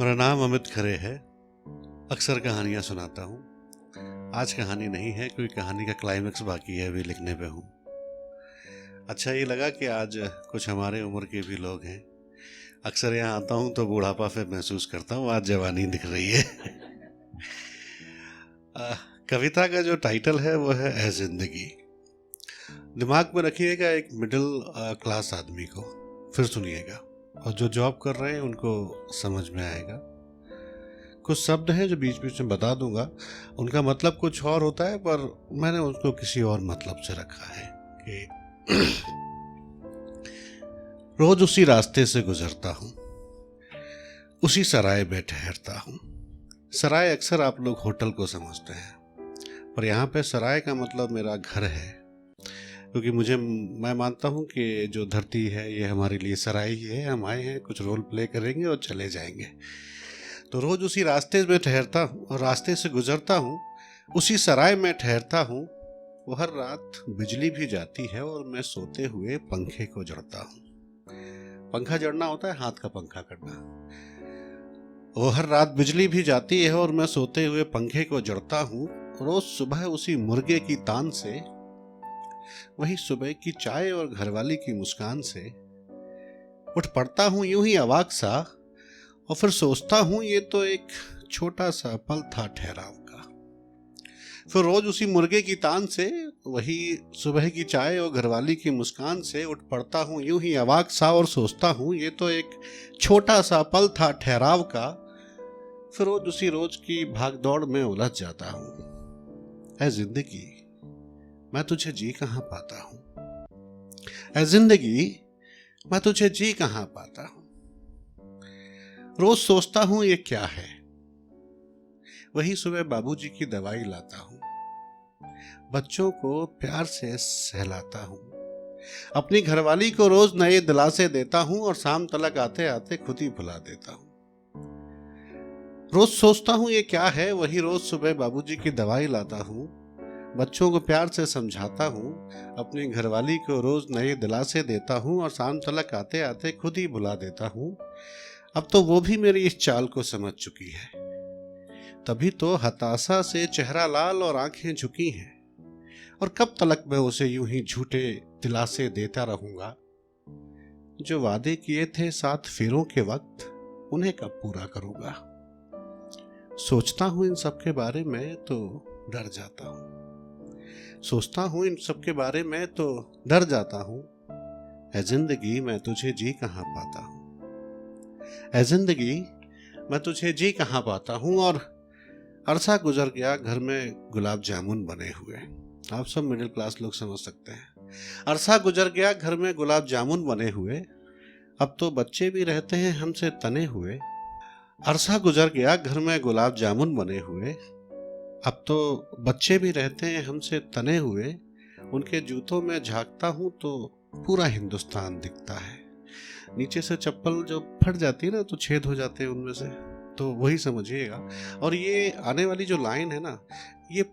मेरा नाम अमित खरे है। अक्सर कहानियाँ सुनाता हूँ। आज कहानी नहीं है, कोई कहानी का क्लाइमेक्स बाकी है, अभी लिखने पे हूँ। अच्छा ये लगा कि आज कुछ हमारे उम्र के भी लोग हैं। अक्सर यहाँ आता हूँ तो बुढ़ापा फिर महसूस करता हूँ, आज जवानी दिख रही है। कविता का जो टाइटल है वो है ए जिंदगी। दिमाग में रखिएगा एक मिडिल क्लास आदमी को, फिर सुनिएगा, और जो जॉब कर रहे हैं उनको समझ में आएगा। कुछ शब्द हैं जो बीच बीच में बता दूंगा, उनका मतलब कुछ और होता है, पर मैंने उसको किसी और मतलब से रखा है कि रोज उसी रास्ते से गुजरता हूँ, उसी सराय में ठहरता हूँ। सराय अक्सर आप लोग होटल को समझते हैं, पर यहाँ पे सराय का मतलब मेरा घर है, क्योंकि मैं मानता हूँ कि जो धरती है ये हमारे लिए सराय ही है। हम आए हैं, कुछ रोल प्ले करेंगे और चले जाएंगे। तो रोज उसी रास्ते में ठहरता हूँ और रास्ते से गुजरता हूँ, उसी सराय में ठहरता हूँ। वो हर रात बिजली भी जाती है और मैं सोते हुए पंखे को जड़ता हूँ। पंखा जड़ना होता है हाथ का पंखा करना। वो हर रात बिजली भी जाती है और मैं सोते हुए पंखे को जड़ता हूँ। रोज सुबह उसी मुर्गे की तान से, वही सुबह की चाय और घरवाली की मुस्कान से उठ पड़ता हूँ यूं ही अवाक सा, और फिर सोचता हूँ ये तो एक छोटा सा पल था ठहराव का। फिर रोज उसी मुर्गे की तान से, वही सुबह की चाय और घरवाली की मुस्कान से उठ पड़ता हूँ यूं ही अवाक सा, और सोचता हूँ ये तो एक छोटा सा पल था ठहराव का। फिर रोज उसी रोज की भाग दौड़ में उलझ जाता हूँ। ऐ जिंदगी मैं तुझे जी कहाँ पाता हूँ। ऐ जिंदगी मैं तुझे जी कहाँ पाता हूँ। रोज सोचता हूँ ये क्या है, वही सुबह बाबूजी की दवाई लाता हूँ, बच्चों को प्यार से सहलाता हूँ, अपनी घरवाली को रोज नए दिलासे देता हूँ, और शाम तलक आते आते खुद ही भुला देता हूँ। रोज सोचता हूँ ये क्या है, वही रोज सुबह बाबूजी की दवाई लाता हूँ, बच्चों को प्यार से समझाता हूँ, अपनी घरवाली को रोज नए दिलासे देता हूँ, और शाम तलक आते आते खुद ही भुला देता हूँ। अब तो वो भी मेरी इस चाल को समझ चुकी है, तभी तो हताशा से चेहरा लाल और आंखें झुकी हैं। और कब तलक मैं उसे यूं ही झूठे दिलासे देता रहूंगा, जो वादे किए थे 7 फेरों के वक्त, उन्हें कब पूरा करूंगा। सोचता हूं इन सब के बारे में तो डर जाता हूं, सोचता हूं इन सब के बारे में तो डर जाता हूं। ऐ जिंदगी मैं तुझे जी कहाँ पाता हूं। ऐ जिंदगी मैं तुझे जी कहाँ पाता हूँ। और अरसा गुजर गया घर में गुलाब जामुन बने हुए। आप सब मिडिल क्लास लोग समझ सकते हैं। अरसा गुजर गया घर में गुलाब जामुन बने हुए, अब तो बच्चे भी रहते हैं हमसे तने हुए। अरसा गुजर गया घर में गुलाब जामुन बने हुए, अब तो बच्चे भी रहते हैं हमसे तने हुए। उनके जूतों में झांकता हूँ तो पूरा हिंदुस्तान दिखता है। नीचे से चप्पल जो फट जाती है ना, तो छेद हो जाते हैं उनमें से, तो वही समझिएगा। और ये आने वाली जो लाइन है ना, ये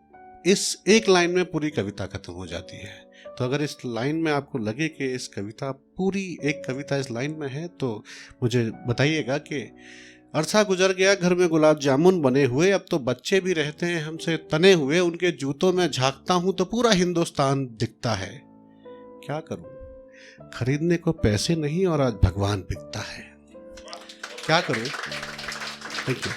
इस एक लाइन में पूरी कविता खत्म हो जाती है। तो अगर इस लाइन में आपको लगे कि इस कविता पूरी एक कविता इस लाइन में है, तो मुझे बताइएगा कि अरसा गुजर गया घर में गुलाब जामुन बने हुए, अब तो बच्चे भी रहते हैं हमसे तने हुए। उनके जूतों में झांकता हूं तो पूरा हिंदुस्तान दिखता है। क्या करूं, खरीदने को पैसे नहीं और आज भगवान बिकता है। क्या करूं, थैंक यू।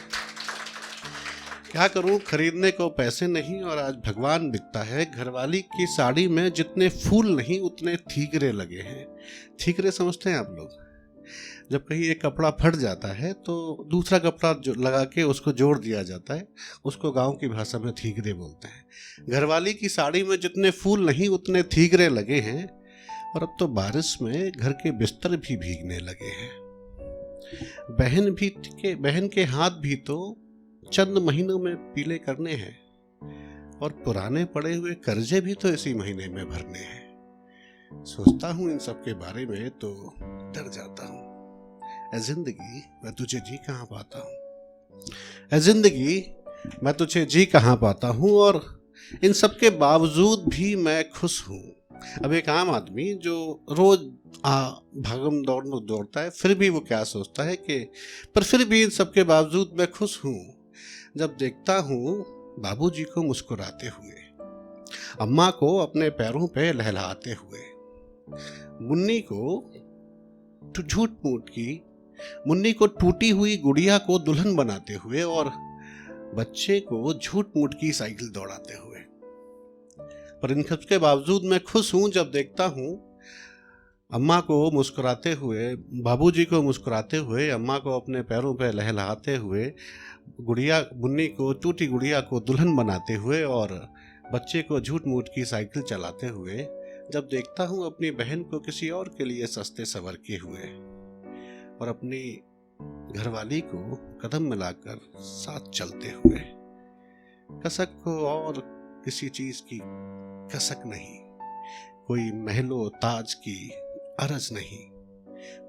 क्या करूं, खरीदने को पैसे नहीं और आज भगवान बिकता है। घरवाली की साड़ी में जितने फूल नहीं उतने थीकरे लगे हैं। थीकरे समझते हैं आप लोग? जब कहीं एक कपड़ा फट जाता है तो दूसरा कपड़ा जो लगा के उसको जोड़ दिया जाता है, उसको गांव की भाषा में थीकरे बोलते हैं। घरवाली की साड़ी में जितने फूल नहीं उतने थीकरे लगे हैं, और अब तो बारिश में घर के बिस्तर भी भीगने लगे हैं। बहन के हाथ भी तो चंद महीनों में पीले करने हैं, और पुराने पड़े हुए कर्जे भी तो इसी महीने में भरने हैं। सोचता हूं इन सब के बारे में तो डर जाता हूं। ऐ जिंदगी मैं तुझे जी कहाँ पाता हूं। ऐ जिंदगी मैं तुझे जी कहाँ पाता हूं। और इन सब के बावजूद भी मैं खुश हूं। अब एक आम आदमी जो रोज भागम दौड़ में दौड़ता है, फिर भी वो क्या सोचता है कि पर फिर भी इन सबके बावजूद मैं खुश हूँ जब देखता हूँ बाबूजी को मुस्कुराते हुए, अम्मा को अपने पैरों पे लहलाते हुए, मुन्नी को झूठ मूठ की मुन्नी को टूटी हुई गुड़िया को दुल्हन बनाते हुए और बच्चे को झूठ मूठ की साइकिल दौड़ाते हुए। पर इन सब के बावजूद मैं खुश हूं जब देखता हूं अम्मा को मुस्कुराते हुए, बाबूजी को मुस्कुराते हुए, अम्मा को अपने पैरों पे लहलाते हुए, गुड़िया मुन्नी को टूटी गुड़िया को दुल्हन बनाते हुए और बच्चे को झूठ मूठ की साइकिल चलाते हुए, जब देखता हूँ अपनी बहन को किसी और के लिए सस्ते संवरते हुए और अपनी घरवाली को कदम मिलाकर साथ चलते हुए। कसक को और किसी चीज की कसक नहीं, कोई महलो ताज की अरज नहीं,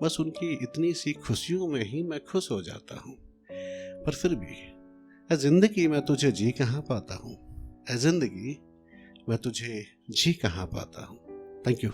बस उनकी इतनी सी खुशियों में ही मैं खुश हो जाता हूँ। पर फिर भी ए जिंदगी मैं तुझे जी कहाँ पाता हूँ, ए जिंदगी मैं तुझे जी कहाँ पाता हूँ। Thank you.